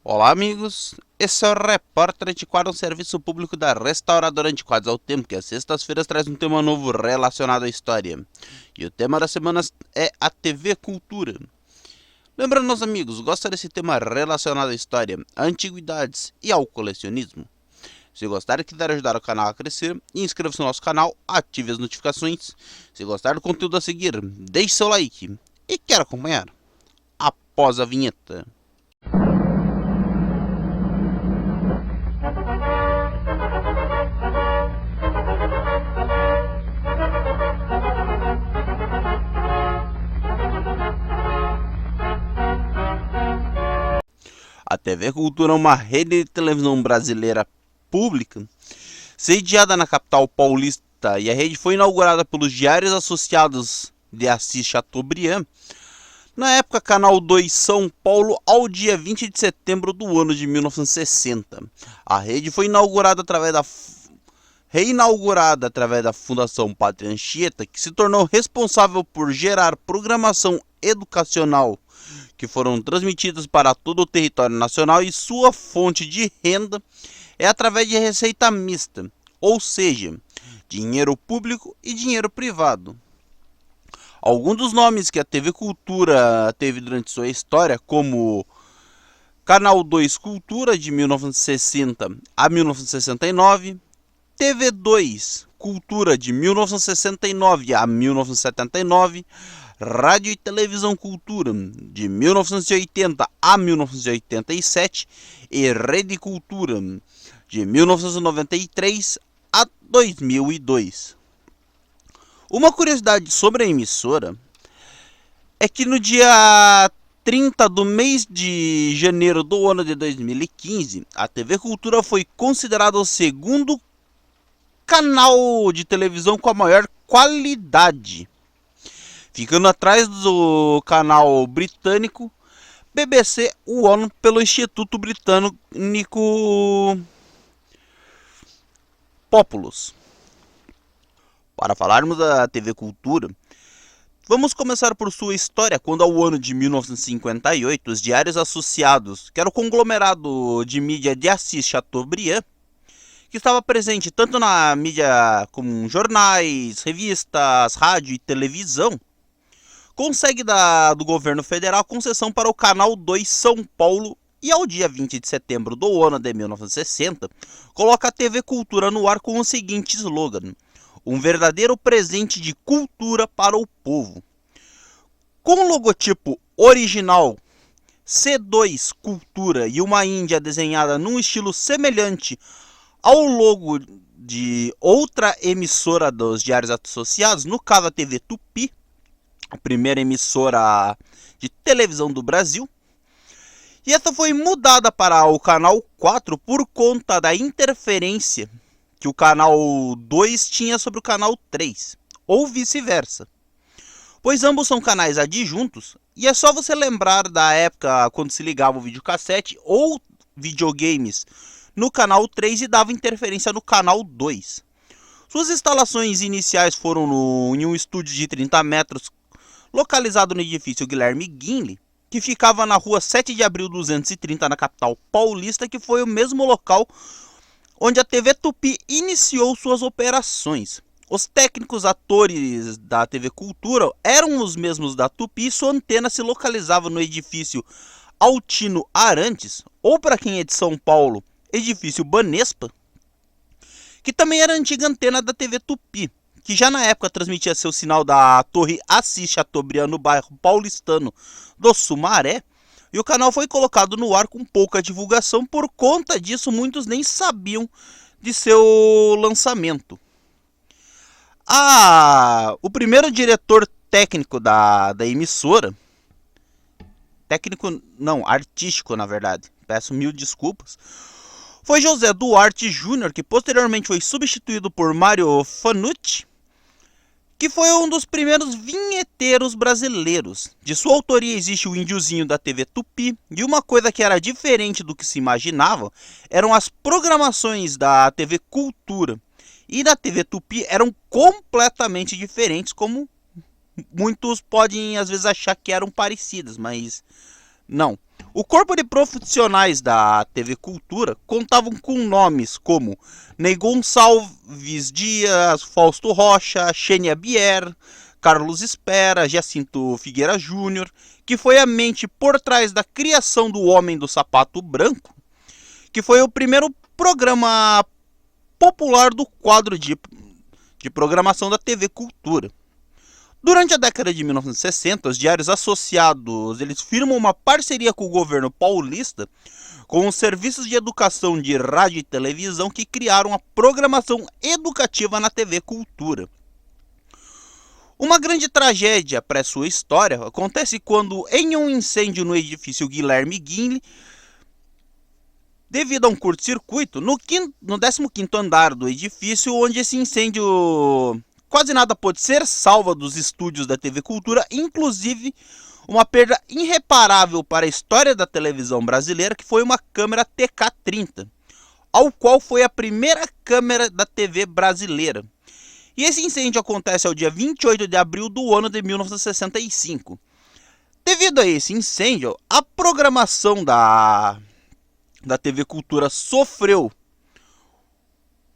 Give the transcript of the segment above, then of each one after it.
Olá, amigos. Esse é o Repórter Antiquário, um serviço público da Restauradora Antiquários ao Tempo, que às sextas-feiras traz um tema novo relacionado à história. E o tema da semana é a TV Cultura. Lembrando, meus amigos, gosta desse tema relacionado à história, a antiguidades e ao colecionismo? Se gostar e quiser ajudar o canal a crescer, inscreva-se no nosso canal, ative as notificações. Se gostar do conteúdo a seguir, deixe seu like. E quer acompanhar? Após a vinheta. A TV Cultura é uma rede de televisão brasileira pública, sediada na capital paulista, e a rede foi inaugurada pelos Diários Associados de Assis Chateaubriand, na época Canal 2 São Paulo, ao dia 20 de setembro do ano de 1960. A rede foi reinaugurada através da Fundação Pátria Anchieta, que se tornou responsável por gerar programação educacional que foram transmitidas para todo o território nacional, e sua fonte de renda é através de receita mista, ou seja, dinheiro público e dinheiro privado. Alguns dos nomes que a TV Cultura teve durante sua história, como Canal 2 Cultura, de 1960 a 1969, TV 2 Cultura, de 1969 a 1979, Rádio e Televisão Cultura, de 1980 a 1987, e Rede Cultura, de 1993 a 2002. Uma curiosidade sobre a emissora é que no dia 30 do mês de janeiro do ano de 2015, a TV Cultura foi considerada o segundo canal de televisão com a maior qualidade, ficando atrás do canal britânico BBC One pelo Instituto Britânico Populus. Para falarmos da TV Cultura, vamos começar por sua história, quando ao ano de 1958, os Diários Associados, que era o conglomerado de mídia de Assis Chateaubriand, que estava presente tanto na mídia como jornais, revistas, rádio e televisão, consegue do governo federal concessão para o Canal 2 São Paulo, e ao dia 20 de setembro do ano de 1960, coloca a TV Cultura no ar com o seguinte slogan: um verdadeiro presente de cultura para o povo. Com o logotipo original C2 Cultura e uma índia desenhada num estilo semelhante ao logo de outra emissora dos Diários Associados, no caso a TV Tupi, a primeira emissora de televisão do Brasil. E essa foi mudada para o canal 4 por conta da interferência que o canal 2 tinha sobre o canal 3, ou vice-versa, pois ambos são canais adjuntos, e é só você lembrar da época quando se ligava o videocassete ou videogames no canal 3 e dava interferência no canal 2. Suas instalações iniciais foram em um estúdio de 30 metros, localizado no edifício Guilherme Guinle, que ficava na rua 7 de abril 230, na capital paulista, que foi o mesmo local onde a TV Tupi iniciou suas operações. Os técnicos atores da TV Cultura eram os mesmos da Tupi, e sua antena se localizava no edifício Altino Arantes, ou para quem é de São Paulo, edifício Banespa, que também era a antiga antena da TV Tupi, que já na época transmitia seu sinal da Torre Assis Chateaubriand, no bairro paulistano do Sumaré, e o canal foi colocado no ar com pouca divulgação. Por conta disso, muitos nem sabiam de seu lançamento. O primeiro diretor técnico da emissora, técnico não, artístico na verdade, peço mil desculpas, foi José Duarte Júnior, que posteriormente foi substituído por Mário Fanucci, que foi um dos primeiros vinheteiros brasileiros. De sua autoria existe o índiozinho da TV Tupi, e uma coisa que era diferente do que se imaginava eram as programações da TV Cultura e da TV Tupi eram completamente diferentes, como muitos podem às vezes achar que eram parecidas, mas não. O corpo de profissionais da TV Cultura contavam com nomes como Ney Gonçalves Dias, Fausto Rocha, Xenia Bier, Carlos Espera, Jacinto Figueira Júnior, que foi a mente por trás da criação do Homem do Sapato Branco, que foi o primeiro programa popular do quadro de programação da TV Cultura. Durante a década de 1960, os diários associados eles firmam uma parceria com o governo paulista com os serviços de educação de rádio e televisão que criaram a programação educativa na TV Cultura. Uma grande tragédia para sua história acontece quando, em um incêndio no edifício Guilherme Guinle, devido a um curto-circuito, no 15º andar do edifício, onde esse incêndio quase nada pôde ser salvo dos estúdios da TV Cultura, inclusive uma perda irreparável para a história da televisão brasileira, que foi uma câmera TK-30, ao qual foi a primeira câmera da TV brasileira. E esse incêndio acontece ao dia 28 de abril do ano de 1965. Devido a esse incêndio, a programação da TV Cultura sofreu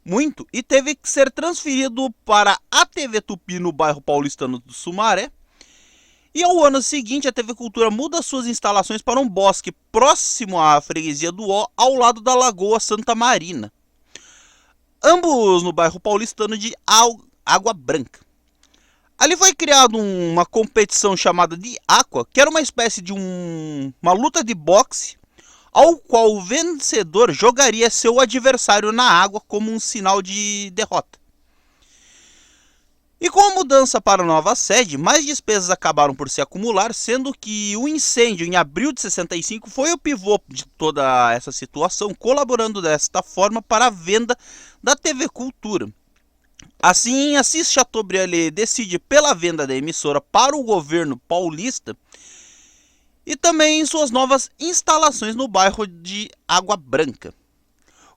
muito e teve que ser transferido para a TV Tupi no bairro paulistano do Sumaré. E ao ano seguinte, a TV Cultura muda suas instalações para um bosque próximo à freguesia do Ó, ao lado da Lagoa Santa Marina. Ambos no bairro paulistano de Água Branca. Ali foi criada uma competição chamada de Aqua, que era uma espécie de uma luta de boxe, ao qual o vencedor jogaria seu adversário na água como um sinal de derrota. E com a mudança para a nova sede, mais despesas acabaram por se acumular, sendo que o incêndio em abril de 65 foi o pivô de toda essa situação, colaborando desta forma para a venda da TV Cultura. Assim, Assis Chateaubriand decide pela venda da emissora para o governo paulista e também em suas novas instalações no bairro de Água Branca.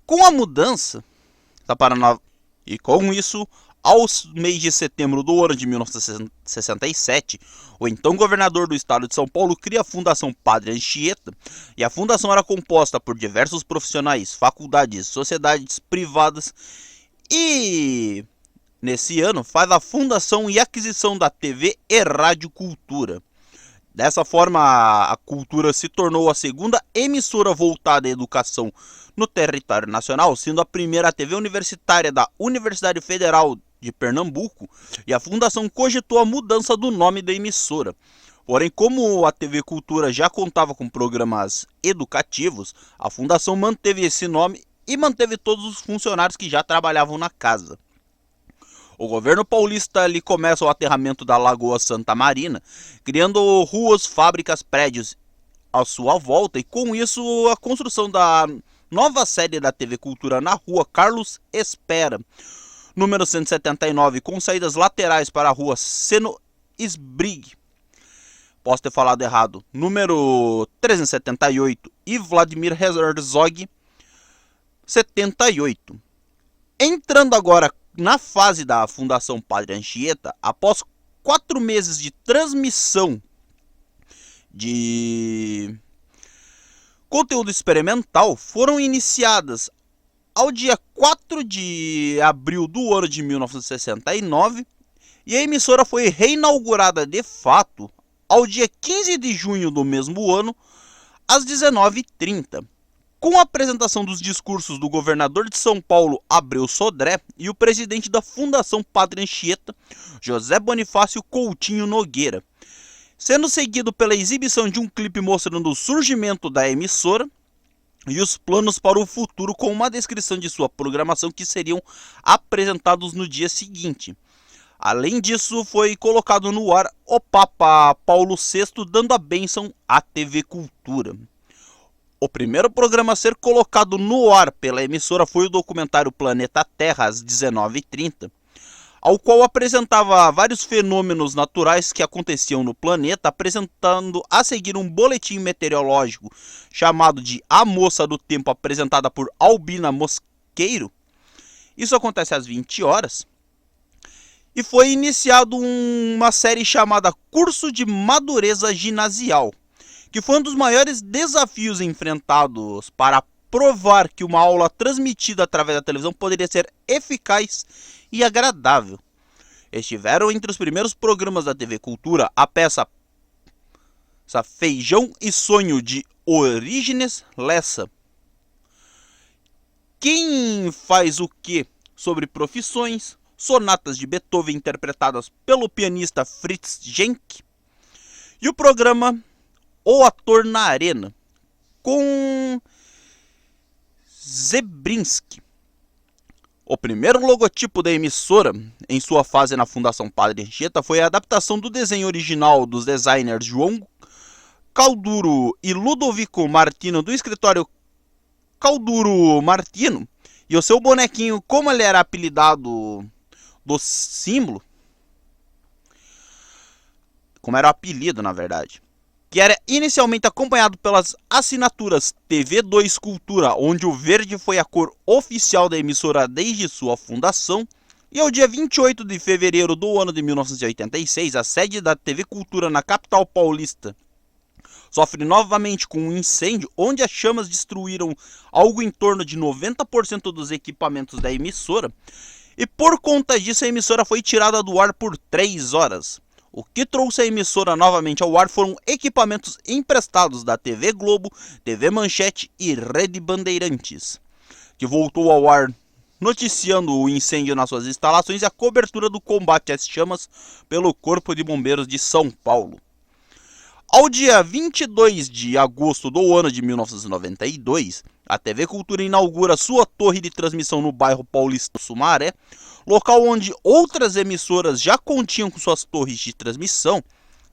Com a mudança e com isso, aos mês de setembro do ano de 1967, o então governador do estado de São Paulo cria a Fundação Padre Anchieta, e a fundação era composta por diversos profissionais, faculdades, sociedades privadas, e nesse ano faz a fundação e aquisição da TV e Rádio Cultura. Dessa forma, a Cultura se tornou a segunda emissora voltada à educação no território nacional, sendo a primeira a TV universitária da Universidade Federal de Pernambuco, e a fundação cogitou a mudança do nome da emissora. Porém, como a TV Cultura já contava com programas educativos, a fundação manteve esse nome e manteve todos os funcionários que já trabalhavam na casa. O governo paulista ali começa o aterramento da Lagoa Santa Marina, criando ruas, fábricas, prédios à sua volta, e com isso a construção da nova sede da TV Cultura na rua Carlos Espera, número 179, com saídas laterais para a rua Seno Sbrig. Posso ter falado errado. Número 378 e Vladimir Herzog 78. Entrando agora na fase da Fundação Padre Anchieta, após 4 meses de transmissão de conteúdo experimental, foram iniciadas ao dia 4 de abril do ano de 1969, e a emissora foi reinaugurada de fato ao dia 15 de junho do mesmo ano, às 19h30. Com a apresentação dos discursos do governador de São Paulo, Abreu Sodré, e o presidente da Fundação Padre Anchieta, José Bonifácio Coutinho Nogueira, sendo seguido pela exibição de um clipe mostrando o surgimento da emissora e os planos para o futuro, com uma descrição de sua programação que seriam apresentados no dia seguinte. Além disso, foi colocado no ar o Papa Paulo VI dando a bênção à TV Cultura. O primeiro programa a ser colocado no ar pela emissora foi o documentário Planeta Terra, às 19h30, ao qual apresentava vários fenômenos naturais que aconteciam no planeta, apresentando a seguir um boletim meteorológico chamado de A Moça do Tempo, apresentada por Albina Mosqueiro. Isso acontece às 20 horas. E foi iniciado uma série chamada Curso de Madureza Ginasial, que foi um dos maiores desafios enfrentados para provar que uma aula transmitida através da televisão poderia ser eficaz e agradável. Estiveram entre os primeiros programas da TV Cultura a peça Feijão e Sonho de Orígenes Lessa. Quem faz o que sobre profissões, sonatas de Beethoven interpretadas pelo pianista Fritz Genk, e o programa O Ator na Arena, com Zebrinski. O primeiro logotipo da emissora, em sua fase na Fundação Padre Anchieta, foi a adaptação do desenho original dos designers João Calduro e Ludovico Martino, do escritório Calduro Martino, e o seu bonequinho, como ele era apelidado do símbolo, como era o apelido na verdade, que era inicialmente acompanhado pelas assinaturas TV2 Cultura, onde o verde foi a cor oficial da emissora desde sua fundação, e ao dia 28 de fevereiro do ano de 1986, a sede da TV Cultura na capital paulista sofre novamente com um incêndio, onde as chamas destruíram algo em torno de 90% dos equipamentos da emissora, e por conta disso a emissora foi tirada do ar por 3 horas. O que trouxe a emissora novamente ao ar foram equipamentos emprestados da TV Globo, TV Manchete e Rede Bandeirantes, que voltou ao ar noticiando o incêndio nas suas instalações e a cobertura do combate às chamas pelo Corpo de Bombeiros de São Paulo. Ao dia 22 de agosto do ano de 1992, a TV Cultura inaugura sua torre de transmissão no bairro paulista Sumaré, local onde outras emissoras já continham com suas torres de transmissão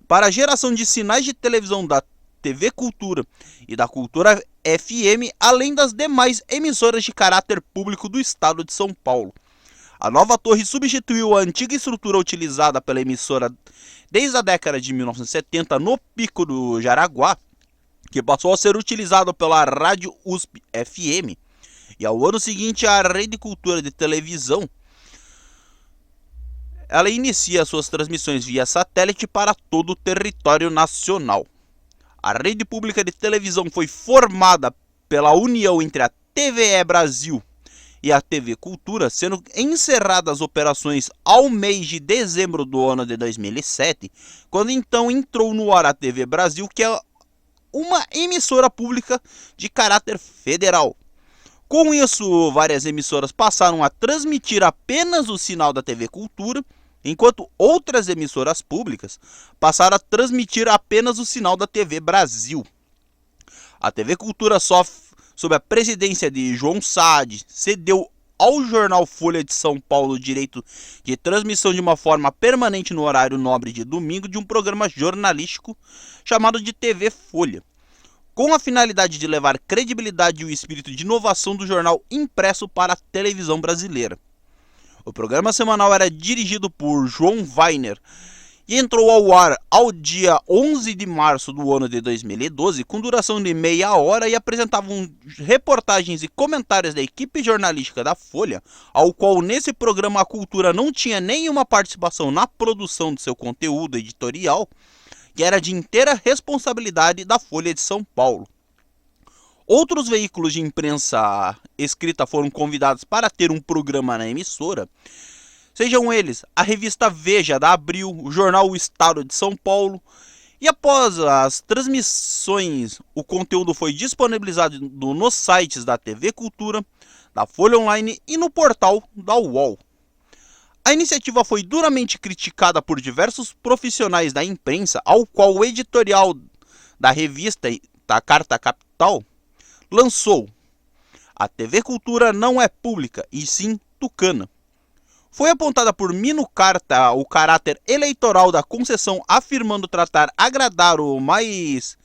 para a geração de sinais de televisão da TV Cultura e da Cultura FM, além das demais emissoras de caráter público do estado de São Paulo. A nova torre substituiu a antiga estrutura utilizada pela emissora desde a década de 1970 no Pico do Jaraguá, que passou a ser utilizado pela Rádio USP FM, e ao ano seguinte a Rede Cultura de Televisão, ela inicia suas transmissões via satélite para todo o território nacional. A rede pública de televisão foi formada pela união entre a TVE Brasil e a TV Cultura, sendo encerradas as operações ao mês de dezembro do ano de 2007, quando então entrou no ar a TV Brasil, que é uma emissora pública de caráter federal. Com isso, várias emissoras passaram a transmitir apenas o sinal da TV Cultura, enquanto outras emissoras públicas passaram a transmitir apenas o sinal da TV Brasil. A TV Cultura sofre sob a presidência de João Saad, cedeu ao jornal Folha de São Paulo o direito de transmissão de uma forma permanente no horário nobre de domingo de um programa jornalístico chamado de TV Folha, com a finalidade de levar credibilidade e o espírito de inovação do jornal impresso para a televisão brasileira. O programa semanal era dirigido por João Weiner e entrou ao ar ao dia 11 de março do ano de 2012, com duração de meia hora, e apresentavam reportagens e comentários da equipe jornalística da Folha, ao qual nesse programa a Cultura não tinha nenhuma participação na produção do seu conteúdo editorial, que era de inteira responsabilidade da Folha de São Paulo. Outros veículos de imprensa escrita foram convidados para ter um programa na emissora, sejam eles a revista Veja da Abril, o jornal O Estado de São Paulo, e após as transmissões o conteúdo foi disponibilizado nos sites da TV Cultura, da Folha Online e no portal da UOL. A iniciativa foi duramente criticada por diversos profissionais da imprensa, ao qual o editorial da revista da Carta Capital lançou: "A TV Cultura não é pública, e sim tucana." Foi apontada por Mino Carta o caráter eleitoral da concessão, afirmando tratar agradar os mais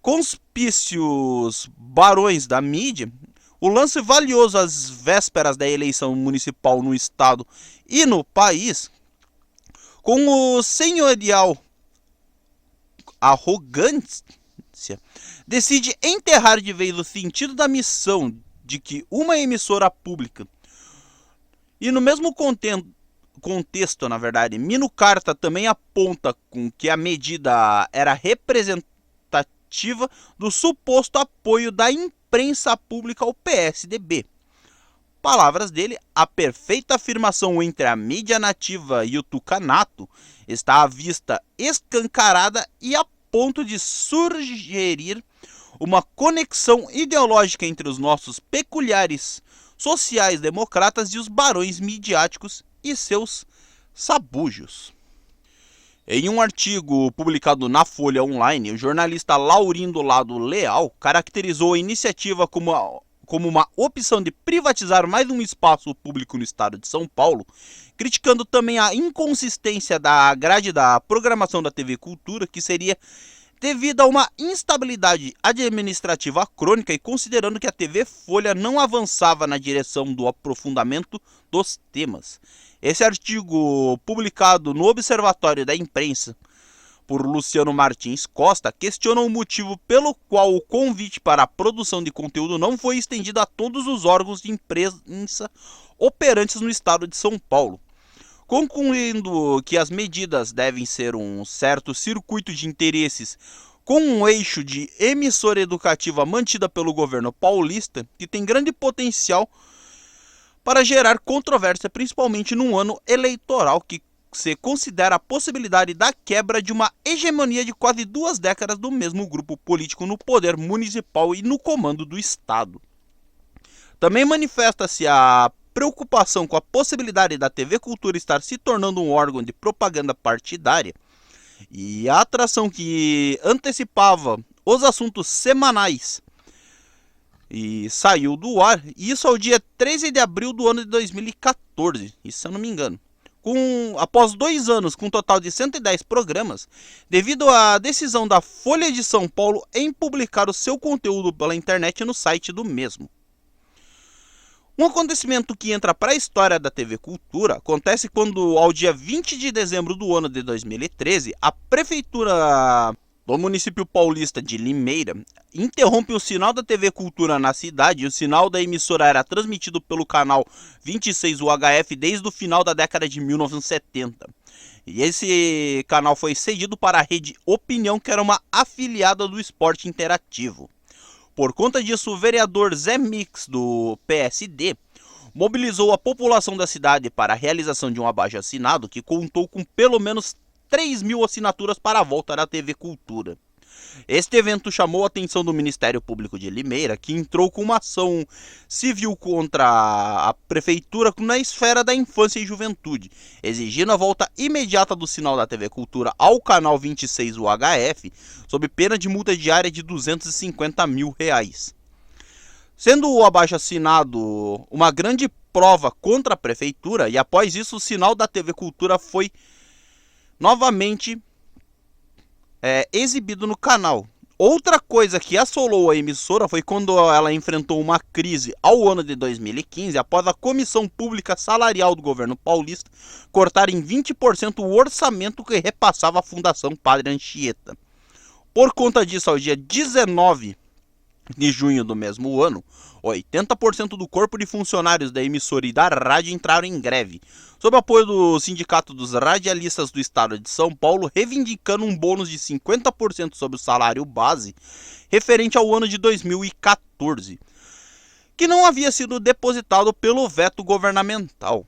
conspícios barões da mídia. O lance valioso às vésperas da eleição municipal no estado e no país, com o senhorial arrogância, decide enterrar de vez o sentido da missão de que uma emissora pública. E no mesmo contexto, na verdade, Mino Carta também aponta com que a medida era representativa justificativa do suposto apoio da imprensa pública ao PSDB. Palavras dele, a perfeita afirmação entre a mídia nativa e o tucanato está à vista escancarada e a ponto de sugerir uma conexão ideológica entre os nossos peculiares sociais-democratas e os barões midiáticos e seus sabujos. Em um artigo publicado na Folha Online, o jornalista Laurindo Lado Leal caracterizou a iniciativa como uma opção de privatizar mais um espaço público no estado de São Paulo, criticando também a inconsistência da grade da programação da TV Cultura, que seria devido a uma instabilidade administrativa crônica e considerando que a TV Folha não avançava na direção do aprofundamento dos temas. Esse artigo, publicado no Observatório da Imprensa por Luciano Martins Costa, questiona o motivo pelo qual o convite para a produção de conteúdo não foi estendido a todos os órgãos de imprensa operantes no estado de São Paulo, concluindo que as medidas devem ser um certo circuito de interesses com um eixo de emissora educativa mantida pelo governo paulista, que tem grande potencial para gerar controvérsia, principalmente num ano eleitoral que se considera a possibilidade da quebra de uma hegemonia de quase 2 décadas do mesmo grupo político no poder municipal e no comando do Estado. Também manifesta-se a preocupação com a possibilidade da TV Cultura estar se tornando um órgão de propaganda partidária e a atração que antecipava os assuntos semanais e saiu do ar, isso ao dia 13 de abril do ano de 2014, isso se eu não me engano. Após 2 anos com um total de 110 programas, devido à decisão da Folha de São Paulo em publicar o seu conteúdo pela internet no site do mesmo. Um acontecimento que entra para a história da TV Cultura acontece quando, ao dia 20 de dezembro do ano de 2013, a Prefeitura do município paulista de Limeira interrompe o sinal da TV Cultura na cidade e o sinal da emissora era transmitido pelo canal 26 UHF desde o final da década de 1970. E esse canal foi cedido para a Rede Opinião, que era uma afiliada do Esporte Interativo. Por conta disso, o vereador Zé Mix, do PSD, mobilizou a população da cidade para a realização de um abaixo-assinado que contou com pelo menos 3.000 assinaturas para a volta da TV Cultura. Este evento chamou a atenção do Ministério Público de Limeira, que entrou com uma ação civil contra a prefeitura na esfera da infância e juventude, exigindo a volta imediata do sinal da TV Cultura ao canal 26 UHF, sob pena de multa diária de R$250 mil. Sendo o abaixo-assinado uma grande prova contra a prefeitura, e após isso o sinal da TV Cultura foi novamente exibido no canal. Outra coisa que assolou a emissora foi quando ela enfrentou uma crise ao ano de 2015, após a Comissão Pública Salarial do governo paulista cortar em 20% o orçamento que repassava à Fundação Padre Anchieta. Por conta disso, ao dia 19 de junho do mesmo ano, 80% do corpo de funcionários da emissora e da rádio entraram em greve, sob apoio do Sindicato dos Radialistas do Estado de São Paulo, reivindicando um bônus de 50% sobre o salário base, referente ao ano de 2014, que não havia sido depositado pelo veto governamental.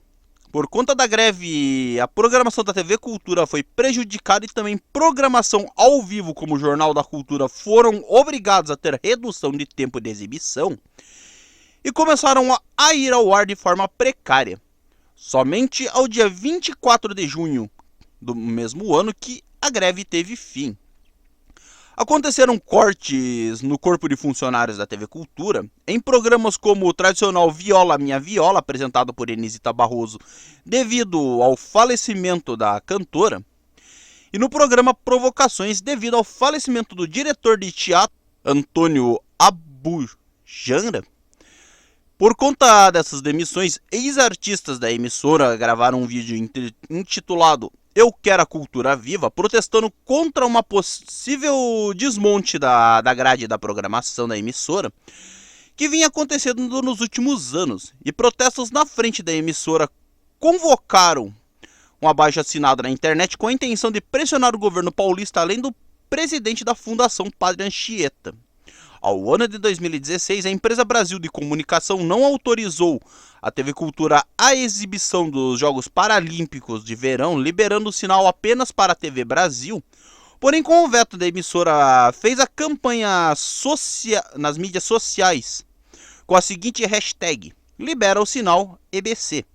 Por conta da greve, a programação da TV Cultura foi prejudicada e também programação ao vivo como o Jornal da Cultura foram obrigados a ter redução de tempo de exibição e começaram a ir ao ar de forma precária. Somente ao dia 24 de junho do mesmo ano que a greve teve fim. Aconteceram cortes no corpo de funcionários da TV Cultura, em programas como o tradicional Viola Minha Viola, apresentado por Enisita Barroso, devido ao falecimento da cantora, e no programa Provocações, devido ao falecimento do diretor de teatro, Antônio Abujamra. Por conta dessas demissões, ex-artistas da emissora gravaram um vídeo intitulado Eu Quero a Cultura Viva, protestando contra uma possível desmonte da grade da programação da emissora, que vinha acontecendo nos últimos anos. E protestos na frente da emissora convocaram um abaixo-assinado na internet com a intenção de pressionar o governo paulista, além do presidente da Fundação Padre Anchieta. Ao ano de 2016, a empresa Brasil de Comunicação não autorizou a TV Cultura a exibição dos Jogos Paralímpicos de Verão, liberando o sinal apenas para a TV Brasil. Porém, com o veto da emissora, fez a campanha nas mídias sociais com a seguinte hashtag: libera o sinal EBC.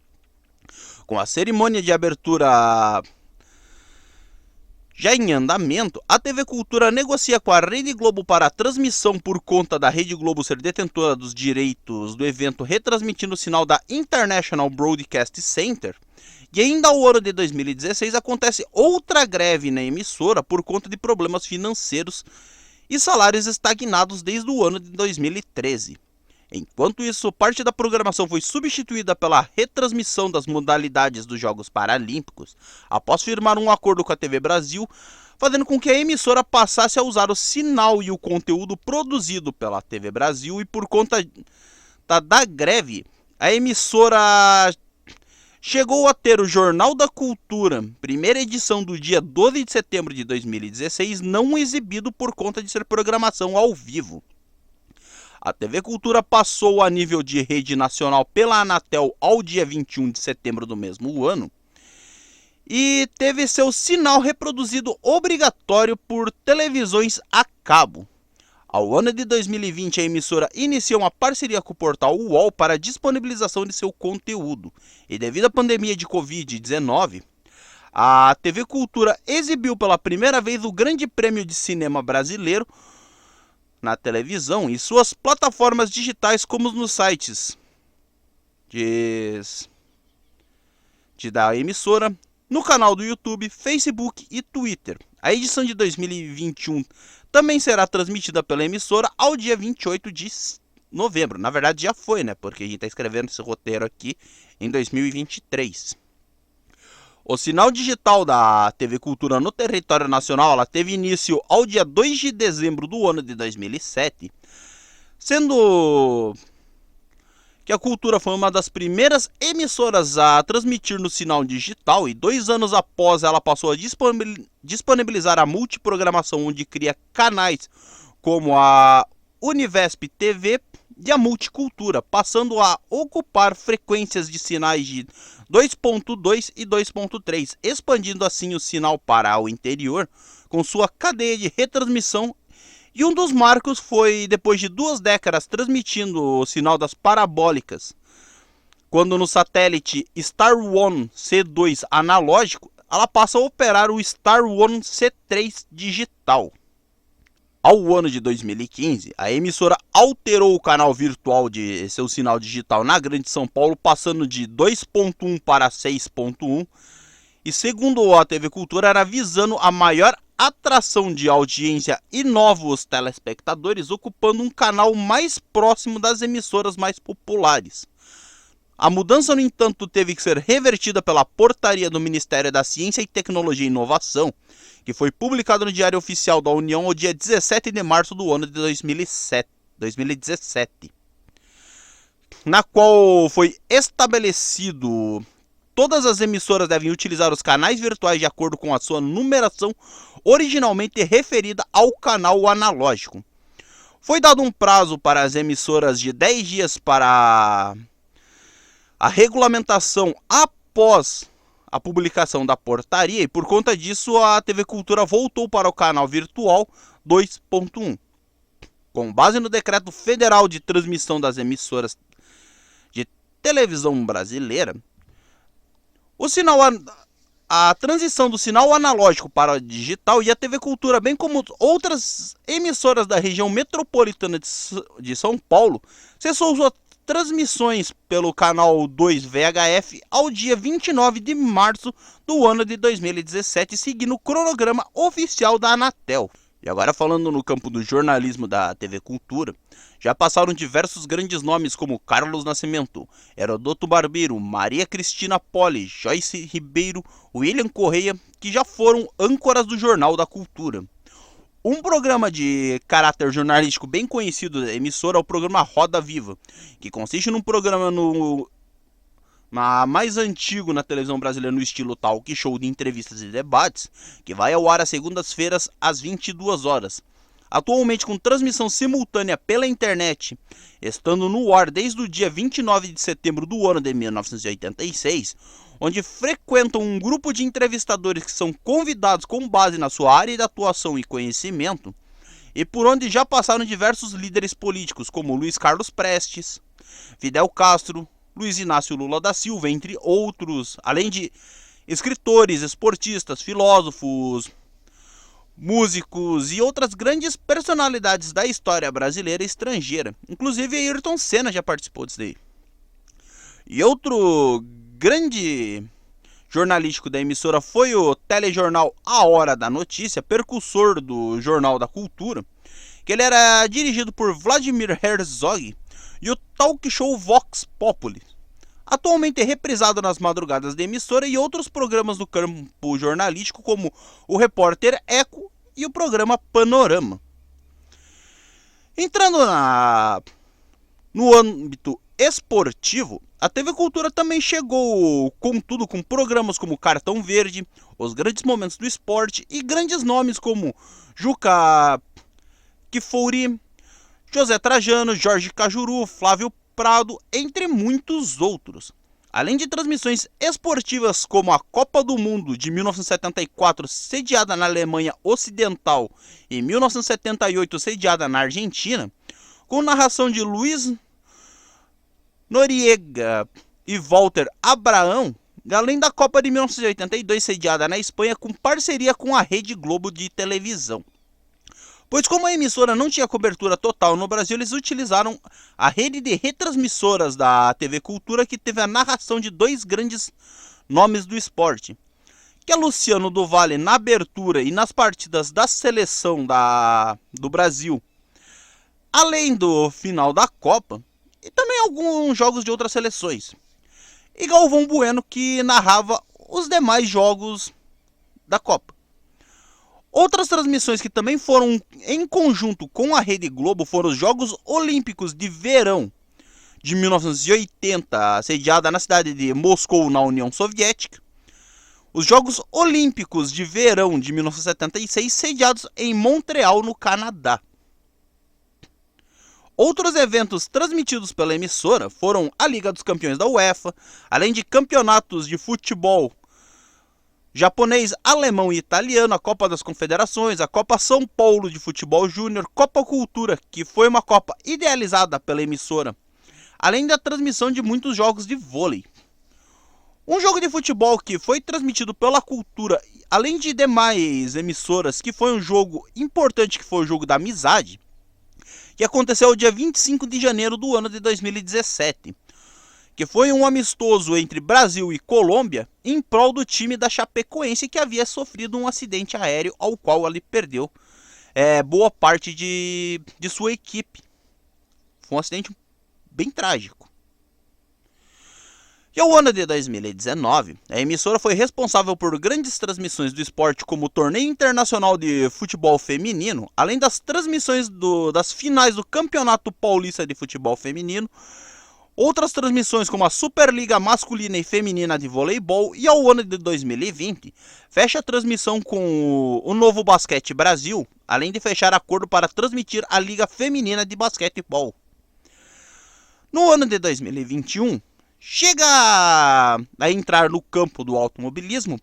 Com a cerimônia de abertura já em andamento, a TV Cultura negocia com a Rede Globo para a transmissão por conta da Rede Globo ser detentora dos direitos do evento, retransmitindo o sinal da International Broadcast Center. E ainda ao ano de 2016 acontece outra greve na emissora por conta de problemas financeiros e salários estagnados desde o ano de 2013. Enquanto isso, parte da programação foi substituída pela retransmissão das modalidades dos Jogos Paralímpicos, após firmar um acordo com a TV Brasil, fazendo com que a emissora passasse a usar o sinal e o conteúdo produzido pela TV Brasil, e por conta da greve, a emissora chegou a ter o Jornal da Cultura, primeira edição do dia 12 de setembro de 2016, não exibido por conta de ser programação ao vivo. A TV Cultura passou a nível de rede nacional pela Anatel ao dia 21 de setembro do mesmo ano e teve seu sinal reproduzido obrigatório por televisões a cabo. Ao ano de 2020, a emissora iniciou uma parceria com o portal UOL para a disponibilização de seu conteúdo. E devido à pandemia de Covid-19, a TV Cultura exibiu pela primeira vez o Grande Prêmio de Cinema Brasileiro na televisão e suas plataformas digitais, como nos sites da emissora, no canal do YouTube, Facebook e Twitter. A edição de 2021 também será transmitida pela emissora ao dia 28 de novembro. Na verdade já foi, né? Porque a gente está escrevendo esse roteiro aqui em 2023. O sinal digital da TV Cultura no território nacional ela teve início ao dia 2 de dezembro do ano de 2007, sendo que a Cultura foi uma das primeiras emissoras a transmitir no sinal digital e 2 anos após ela passou a disponibilizar a multiprogramação, onde cria canais como a Univesp TV e a Multicultura, passando a ocupar frequências de sinais de 2.2 e 2.3, expandindo assim o sinal para o interior com sua cadeia de retransmissão. E um dos marcos foi depois de 2 décadas transmitindo o sinal das parabólicas, quando no satélite Star One C2 analógico, ela passa a operar o Star One C3 digital. Ao ano de 2015, a emissora alterou o canal virtual de seu sinal digital na Grande São Paulo, passando de 2.1 para 6.1, e segundo a TV Cultura, era visando a maior atração de audiência e novos telespectadores, ocupando um canal mais próximo das emissoras mais populares. A mudança, no entanto, teve que ser revertida pela portaria do Ministério da Ciência e Tecnologia e Inovação, que foi publicada no Diário Oficial da União no dia 17 de março do ano de 2017, na qual foi estabelecido todas as emissoras devem utilizar os canais virtuais de acordo com a sua numeração originalmente referida ao canal analógico. Foi dado um prazo para as emissoras de 10 dias para a regulamentação após a publicação da portaria, e por conta disso a TV Cultura voltou para o canal virtual 2.1. Com base no Decreto Federal de Transmissão das Emissoras de Televisão Brasileira, a transição do sinal analógico para o digital, e a TV Cultura, bem como outras emissoras da região metropolitana de São Paulo, cessou suas transmissões pelo canal 2 VHF ao dia 29 de março do ano de 2017, seguindo o cronograma oficial da Anatel. E agora, falando no campo do jornalismo da TV Cultura, já passaram diversos grandes nomes como Carlos Nascimento, Herodoto Barbeiro, Maria Cristina Poli, Joyce Ribeiro, William Correia, que já foram âncoras do Jornal da Cultura. Um programa de caráter jornalístico bem conhecido da emissora é o programa Roda Viva, que consiste num programa no mais antigo na televisão brasileira no estilo talk show de entrevistas e debates, que vai ao ar às segundas-feiras às 22 horas. Atualmente com transmissão simultânea pela internet, estando no ar desde o dia 29 de setembro do ano de 1986, onde frequentam um grupo de entrevistadores que são convidados com base na sua área de atuação e conhecimento, e por onde já passaram diversos líderes políticos como Luiz Carlos Prestes, Fidel Castro, Luiz Inácio Lula da Silva, entre outros, além de escritores, esportistas, filósofos, músicos e outras grandes personalidades da história brasileira e estrangeira. Inclusive Ayrton Senna já participou disso daí. E outro grande jornalístico da emissora foi o telejornal A Hora da Notícia, precursor do Jornal da Cultura, que ele era dirigido por Vladimir Herzog, e o talk show Vox Populi, atualmente reprisado nas madrugadas da emissora, e outros programas do campo jornalístico como o Repórter Eco e o programa Panorama. Entrando no âmbito esportivo, a TV Cultura também chegou com tudo, com programas como Cartão Verde, Os Grandes Momentos do Esporte e grandes nomes como Juca Kfouri, José Trajano, Jorge Cajuru, Flávio Prado, entre muitos outros. Além de transmissões esportivas como a Copa do Mundo de 1974, sediada na Alemanha Ocidental, e 1978, sediada na Argentina, com narração de Luiz Noriega e Walter Abraão, além da Copa de 1982, sediada na Espanha, com parceria com a Rede Globo de televisão. Pois como a emissora não tinha cobertura total no Brasil, eles utilizaram a rede de retransmissoras da TV Cultura, que teve a narração de dois grandes nomes do esporte, que é Luciano do Vale na abertura e nas partidas da seleção do Brasil, além do final da Copa, e também alguns jogos de outras seleções, e Galvão Bueno, que narrava os demais jogos da Copa. Outras transmissões que também foram em conjunto com a Rede Globo foram os Jogos Olímpicos de Verão de 1980, sediada na cidade de Moscou, na União Soviética. Os Jogos Olímpicos de Verão de 1976, sediados em Montreal, no Canadá. Outros eventos transmitidos pela emissora foram a Liga dos Campeões da UEFA, além de campeonatos de futebol japonês, alemão e italiano, a Copa das Confederações, a Copa São Paulo de Futebol Júnior, Copa Cultura, que foi uma Copa idealizada pela emissora, além da transmissão de muitos jogos de vôlei. Um jogo de futebol que foi transmitido pela Cultura, além de demais emissoras, que foi um jogo importante, que foi o jogo da amizade, que aconteceu no dia 25 de janeiro do ano de 2017. Que foi um amistoso entre Brasil e Colômbia em prol do time da Chapecoense, que havia sofrido um acidente aéreo ao qual ele perdeu boa parte de sua equipe. Foi um acidente bem trágico. E ao ano de 2019, a emissora foi responsável por grandes transmissões do esporte como o Torneio Internacional de Futebol Feminino, além das transmissões das finais do Campeonato Paulista de Futebol Feminino, outras transmissões como a Superliga Masculina e Feminina de Voleibol, e ao ano de 2020 fecha a transmissão com o Novo Basquete Brasil, além de fechar acordo para transmitir a Liga Feminina de Basquetebol. No ano de 2021, chega a entrar no campo do automobilismo,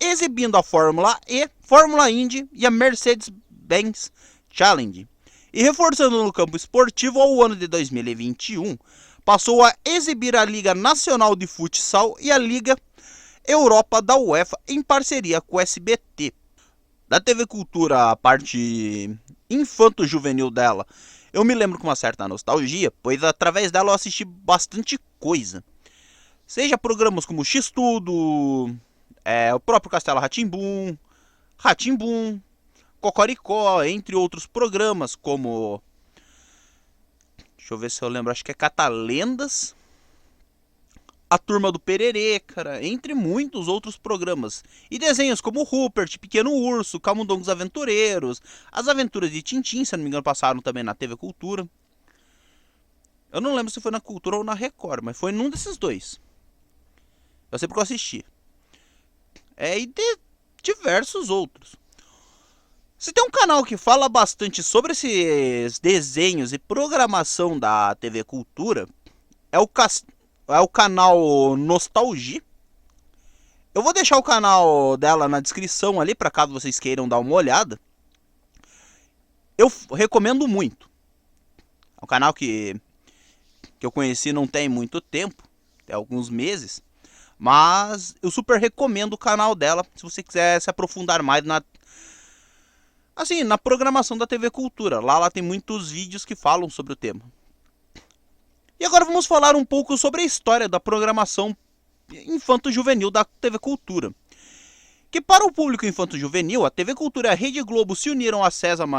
exibindo a Fórmula E, Fórmula Indy e a Mercedes-Benz Challenge. E reforçando no campo esportivo, ao ano de 2021, passou a exibir a Liga Nacional de Futsal e a Liga Europa da UEFA em parceria com o SBT. Da TV Cultura, a parte infanto-juvenil dela, eu me lembro com uma certa nostalgia, pois através dela eu assisti bastante coisa. Seja programas como X-Tudo, o próprio Castelo Rá-Tim-Bum, Cocoricó, entre outros programas como... Deixa eu ver se eu lembro, acho que é Catalendas, A Turma do Pererê, cara, entre muitos outros programas. E desenhos como Rupert, Pequeno Urso, Camundongos Aventureiros, As Aventuras de Tintim, se não me engano, passaram também na TV Cultura. Eu não lembro se foi na Cultura ou na Record, mas foi num desses dois. Eu sei porque eu assisti. E de diversos outros. Se tem um canal que fala bastante sobre esses desenhos e programação da TV Cultura, é o canal Nostalgia. Eu vou deixar o canal dela na descrição ali, para caso vocês queiram dar uma olhada. Eu recomendo muito. É um canal que eu conheci não tem muito tempo, tem alguns meses. Mas eu super recomendo o canal dela, se você quiser se aprofundar mais na programação da TV Cultura. Lá tem muitos vídeos que falam sobre o tema. E agora vamos falar um pouco sobre a história da programação infanto-juvenil da TV Cultura. Que para o público infanto-juvenil, a TV Cultura e a Rede Globo se uniram a Sesame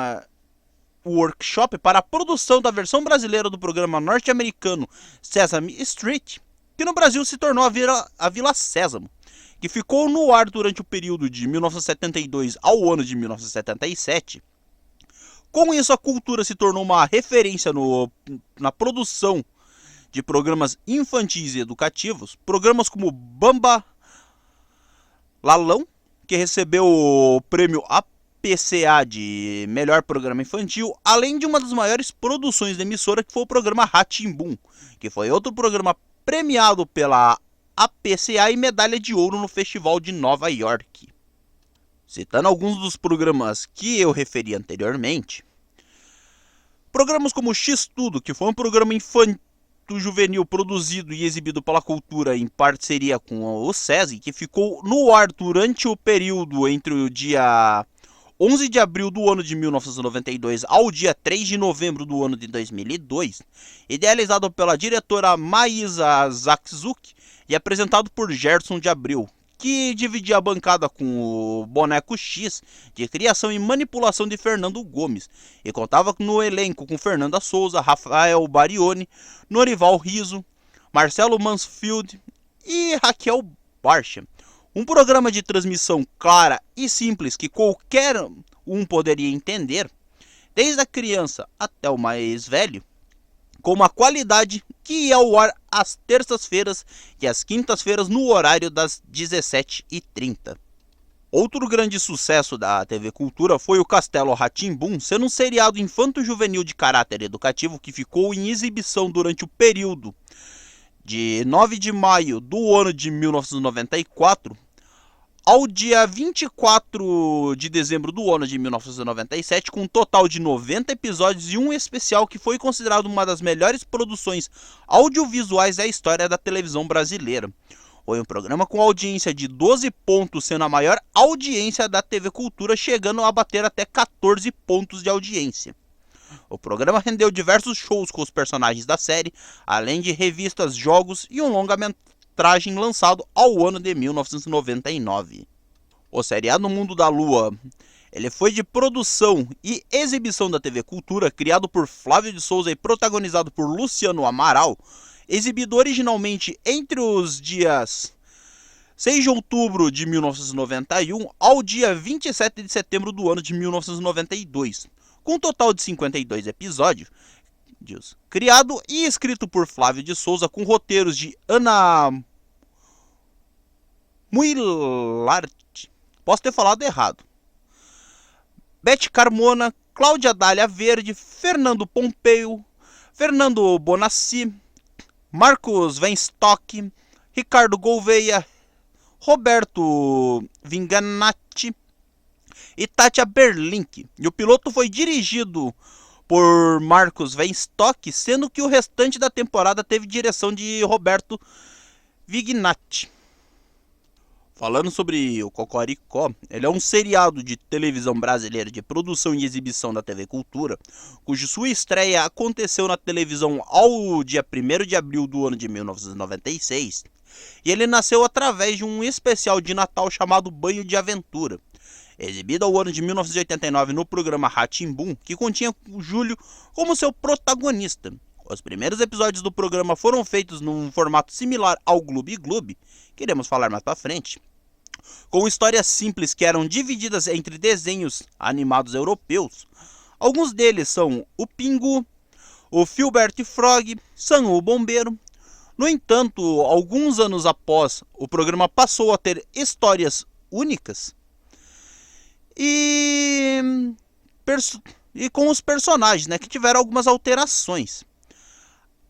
Workshop para a produção da versão brasileira do programa norte-americano Sesame Street, que no Brasil se tornou a Vila Sésamo, que ficou no ar durante o período de 1972 ao ano de 1977. Com isso, a Cultura se tornou uma referência na produção de programas infantis e educativos, programas como Bamba Lalão, que recebeu o prêmio APCA de melhor programa infantil, além de uma das maiores produções da emissora, que foi o programa Rá-Tim-Bum, que foi outro programa premiado pela APCA e medalha de ouro no Festival de Nova York. Citando alguns dos programas que eu referi anteriormente, programas como X-Tudo, que foi um programa infanto-juvenil produzido e exibido pela Cultura em parceria com o SESI, que ficou no ar durante o período entre o dia 11 de abril do ano de 1992 ao dia 3 de novembro do ano de 2002, idealizado pela diretora Maísa Zakzuk e apresentado por Gerson de Abreu, que dividia a bancada com o Boneco X, de criação e manipulação de Fernando Gomes, e contava no elenco com Fernanda Souza, Rafael Barioni, Norival Riso, Marcelo Mansfield e Raquel Barcha. Um programa de transmissão clara e simples que qualquer um poderia entender, desde a criança até o mais velho, com uma qualidade que ia ao ar às terças-feiras e às quintas-feiras no horário das 17h30. Outro grande sucesso da TV Cultura foi o Castelo Rá-Tim-Bum, sendo um seriado infanto-juvenil de caráter educativo que ficou em exibição durante o período de 9 de maio do ano de 1994 ao dia 24 de dezembro do ano de 1997, com um total de 90 episódios e um especial que foi considerado uma das melhores produções audiovisuais da história da televisão brasileira. Foi um programa com audiência de 12 pontos, sendo a maior audiência da TV Cultura, chegando a bater até 14 pontos de audiência. O programa rendeu diversos shows com os personagens da série, além de revistas, jogos e um longa-metragem lançado ao ano de 1999. O seriado Mundo da Lua, ele foi de produção e exibição da TV Cultura, criado por Flávio de Souza e protagonizado por Luciano Amaral, exibido originalmente entre os dias 6 de outubro de 1991 ao dia 27 de setembro do ano de 1992, com um total de 52 episódios, criado e escrito por Flávio de Souza, com roteiros de Ana Muilart, posso ter falado errado, Beth Carmona, Cláudia Dália Verde, Fernando Pompeu, Fernando Bonassi, Marcos Weinstock, Ricardo Gouveia, Roberto Vinganati e Tátia Berlink. E o piloto foi dirigido por Marcos Weinstock, sendo que o restante da temporada teve direção de Roberto Vignati. Falando sobre o Cocoricó, ele é um seriado de televisão brasileira de produção e exibição da TV Cultura, cuja sua estreia aconteceu na televisão ao dia 1º de abril do ano de 1996, e ele nasceu através de um especial de Natal chamado Banho de Aventura, exibido ao ano de 1989 no programa Rá-Tim-Bum, que continha o Júlio como seu protagonista. Os primeiros episódios do programa foram feitos num formato similar ao Gloob Gloob, que iremos falar mais pra frente, com histórias simples que eram divididas entre desenhos animados europeus. Alguns deles são o Pingu, o Filbert Frog, Sam o Bombeiro, No entanto, alguns anos após, o programa passou a ter histórias únicas e, e com os personagens, né, que tiveram algumas alterações.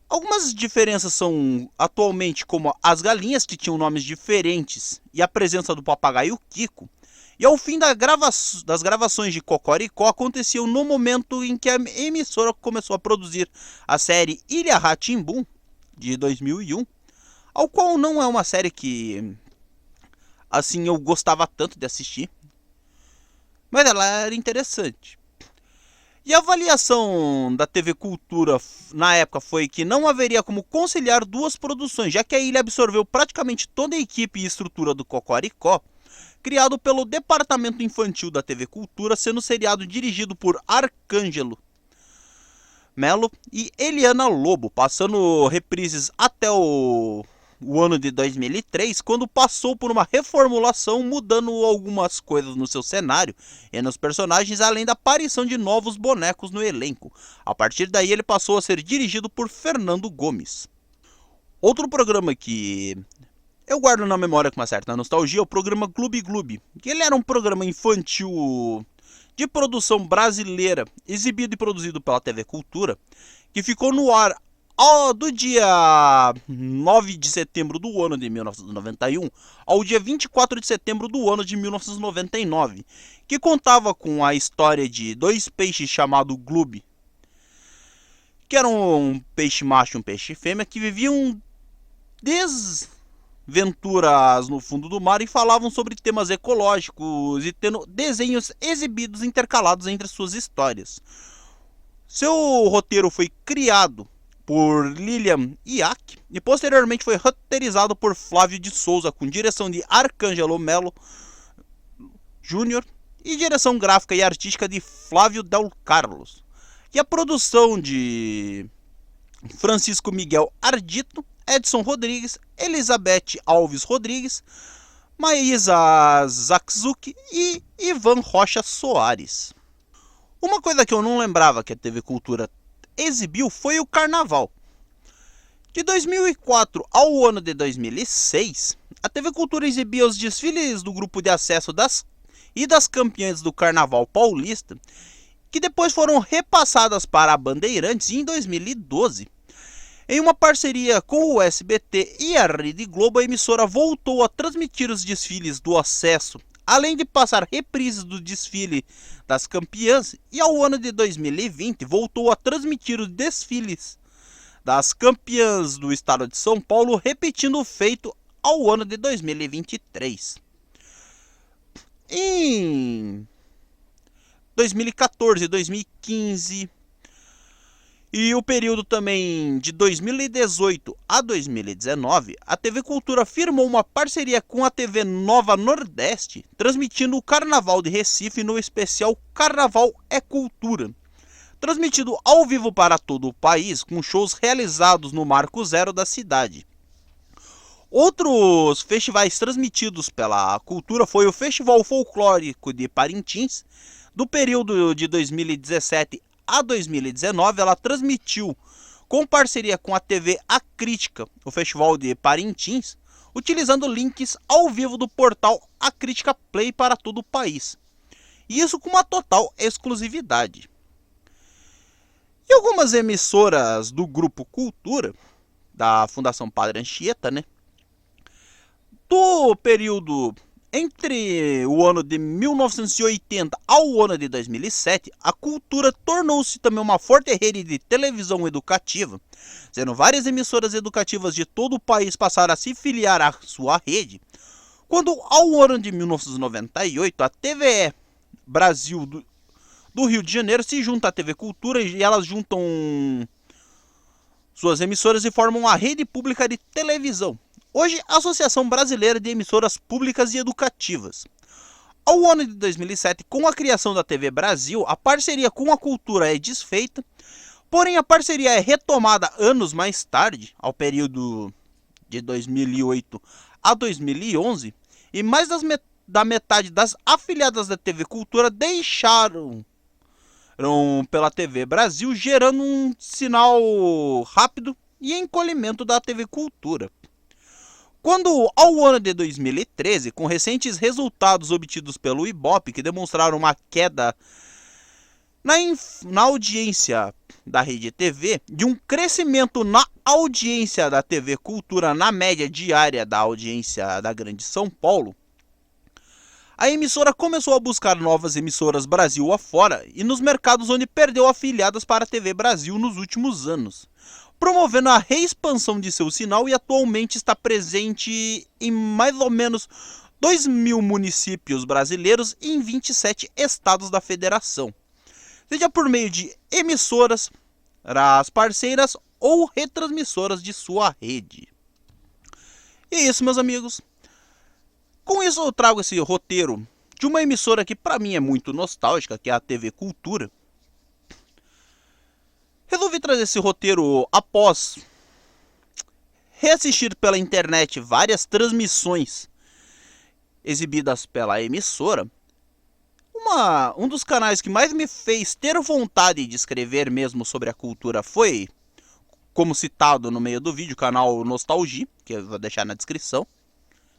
Algumas diferenças são atualmente como as galinhas, que tinham nomes diferentes, e a presença do papagaio Kiko. E ao fim das gravações de Cocoricó aconteciam no momento em que a emissora começou a produzir a série Ilha Rá-Tim-Bum, de 2001, ao qual não é uma série que assim eu gostava tanto de assistir, mas ela era interessante. E a avaliação da TV Cultura na época foi que não haveria como conciliar duas produções, já que a ilha absorveu praticamente toda a equipe e estrutura do Cocoricó, criado pelo Departamento Infantil da TV Cultura, sendo seriado dirigido por Arcângelo Melo e Eliana Lobo, passando reprises até o ano de 2003, quando passou por uma reformulação, mudando algumas coisas no seu cenário e nos personagens, além da aparição de novos bonecos no elenco. A partir daí ele passou a ser dirigido por Fernando Gomes. Outro programa que eu guardo na memória com uma certa nostalgia é o programa Gloob Gloob, que ele era um programa infantil de produção brasileira, exibido e produzido pela TV Cultura, que ficou no ar do dia 9 de setembro do ano de 1991 ao dia 24 de setembro do ano de 1999, que contava com a história de dois peixes chamados Gloob, que eram um peixe macho e um peixe fêmea, que viviam desventuras no fundo do mar e falavam sobre temas ecológicos e tendo desenhos exibidos intercalados entre suas histórias. Seu roteiro foi criado por Lilian Iac e posteriormente foi roteirizado por Flávio de Souza, com direção de Arcângelo Melo Júnior e direção gráfica e artística de Flávio Del Carlos. E a produção de Francisco Miguel Ardito, Edson Rodrigues, Elizabeth Alves Rodrigues, Maísa Zakzuki e Ivan Rocha Soares. Uma coisa que eu não lembrava que a TV Cultura exibiu foi o Carnaval. De 2004 ao ano de 2006, a TV Cultura exibia os desfiles do grupo de acesso das campeãs do Carnaval Paulista, que depois foram repassadas para a Bandeirantes em 2012. Em uma parceria com o SBT e a Rede Globo, a emissora voltou a transmitir os desfiles do acesso, além de passar reprises do desfile das campeãs, e ao ano de 2020 voltou a transmitir os desfiles das campeãs do estado de São Paulo, repetindo o feito ao ano de 2023. Em 2014 e 2015 e o período também de 2018 a 2019, a TV Cultura firmou uma parceria com a TV Nova Nordeste, transmitindo o Carnaval de Recife no especial Carnaval é Cultura, transmitido ao vivo para todo o país, com shows realizados no Marco Zero da cidade. Outros festivais transmitidos pela Cultura foi o Festival Folclórico de Parintins. Do período de 2017 a 2019, ela transmitiu, com parceria com a TV A Crítica, o Festival de Parintins, utilizando links ao vivo do portal A Crítica Play para todo o país. E isso com uma total exclusividade. E algumas emissoras do Grupo Cultura, da Fundação Padre Anchieta, né? Do período entre o ano de 1980 ao ano de 2007, a Cultura tornou-se também uma forte rede de televisão educativa, sendo várias emissoras educativas de todo o país passaram a se filiar à sua rede, quando ao ano de 1998 a TVE Brasil do Rio de Janeiro se junta à TV Cultura e elas juntam suas emissoras e formam a rede pública de televisão. Hoje, a Associação Brasileira de Emissoras Públicas e Educativas. Ao ano de 2007, com a criação da TV Brasil, a parceria com a Cultura é desfeita, porém a parceria é retomada anos mais tarde, ao período de 2008 a 2011, e mais da metade das afiliadas da TV Cultura deixaram pela TV Brasil, gerando um sinal rápido e encolhimento da TV Cultura. Quando, ao ano de 2013, com recentes resultados obtidos pelo Ibope, que demonstraram uma queda na audiência da Rede TV, de um crescimento na audiência da TV Cultura na média diária da audiência da Grande São Paulo, a emissora começou a buscar novas emissoras Brasil afora e nos mercados onde perdeu afiliadas para a TV Brasil nos últimos anos, promovendo a reexpansão de seu sinal e atualmente está presente em mais ou menos 2.000 municípios brasileiros e em 27 estados da federação, seja por meio de emissoras, as parceiras ou retransmissoras de sua rede. E é isso, meus amigos. Com isso eu trago esse roteiro de uma emissora que para mim é muito nostálgica, que é a TV Cultura. Resolvi trazer esse roteiro após reassistir pela internet várias transmissões exibidas pela emissora. Um dos canais que mais me fez ter vontade de escrever mesmo sobre a cultura foi, como citado no meio do vídeo, o canal Nostalgia, que eu vou deixar na descrição.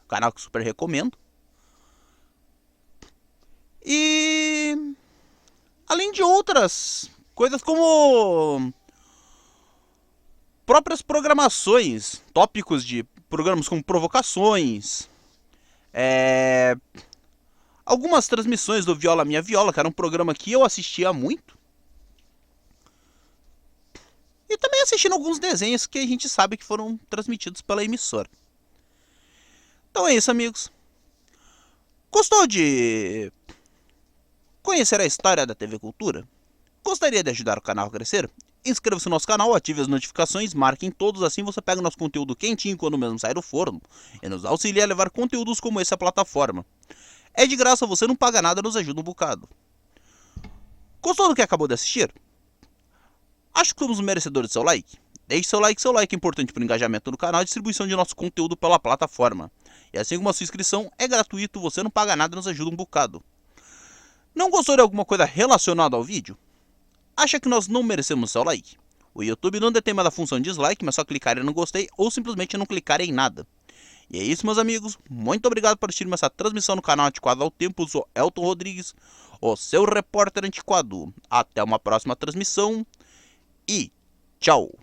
Canal que super recomendo. E além de outras coisas como próprias programações, tópicos de programas como provocações, algumas transmissões do Viola Minha Viola, que era um programa que eu assistia muito. E também assistindo alguns desenhos que a gente sabe que foram transmitidos pela emissora. Então é isso, amigos. Gostou de conhecer a história da TV Cultura? Gostaria de ajudar o canal a crescer? Inscreva-se no nosso canal, ative as notificações, marquem todos, assim você pega nosso conteúdo quentinho quando mesmo sair do forno e nos auxilia a levar conteúdos como esse à plataforma. É de graça, você não paga nada, nos ajuda um bocado. Gostou do que acabou de assistir? Acho que somos merecedores do seu like? Deixe seu like é importante para o engajamento no canal e distribuição de nosso conteúdo pela plataforma. E assim como a sua inscrição é gratuito, você não paga nada e nos ajuda um bocado. Não gostou de alguma coisa relacionada ao vídeo? Acha que nós não merecemos seu like? O YouTube não detém mais a função de dislike, mas só clicar em não gostei ou simplesmente não clicar em nada. E é isso, meus amigos. Muito obrigado por assistir essa transmissão no canal Antiquado ao Tempo. Eu sou Elton Rodrigues, o seu repórter antiquado. Até uma próxima transmissão e tchau!